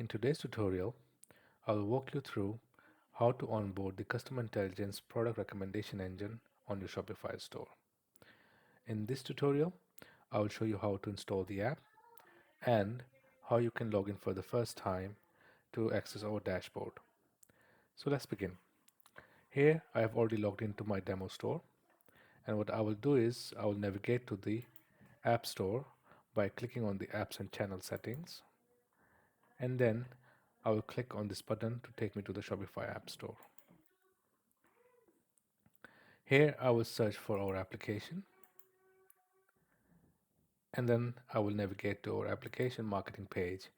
In today's tutorial, I will walk you through how to onboard the Customer Intelligence product recommendation engine on your Shopify store. In this tutorial, I will show you how to install the app and how you can log in for the first time to access our dashboard. So let's begin. Here I have already logged into my demo store, and what I will do is I will navigate to the App Store by clicking on the Apps and Channel settings, and then I will click on this button to take me to the Shopify App Store. Here I will search for our application, and then I will navigate to our application marketing page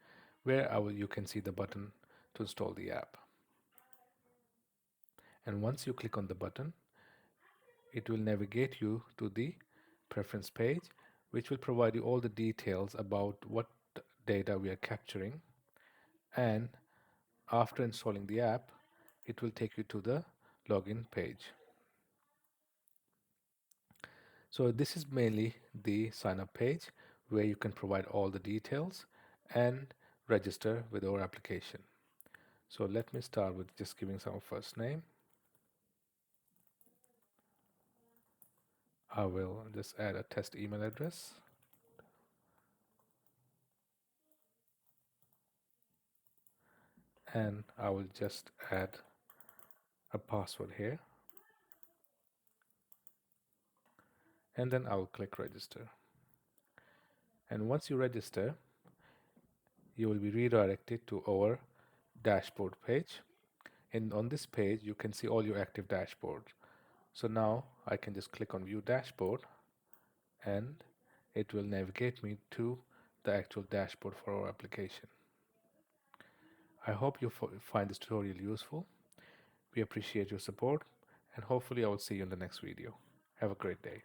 where you can see the button to install the app. And once you click on the button, it will navigate you to the preference page, which will provide you all the details about what data we are capturing. And after installing the app, it will take you to the login page. So this is mainly the sign up page where you can provide all the details and register with our application. So let me start with just giving some first name. I will just add a test email address. And I will just add a password here. And then I will click register. And once you register, you will be redirected to our dashboard page. And on this page, you can see all your active dashboards. So now I can just click on view dashboard and it will navigate me to the actual dashboard for our application. I hope you find this tutorial useful. We appreciate your support, and hopefully I will see you in the next video. Have a great day.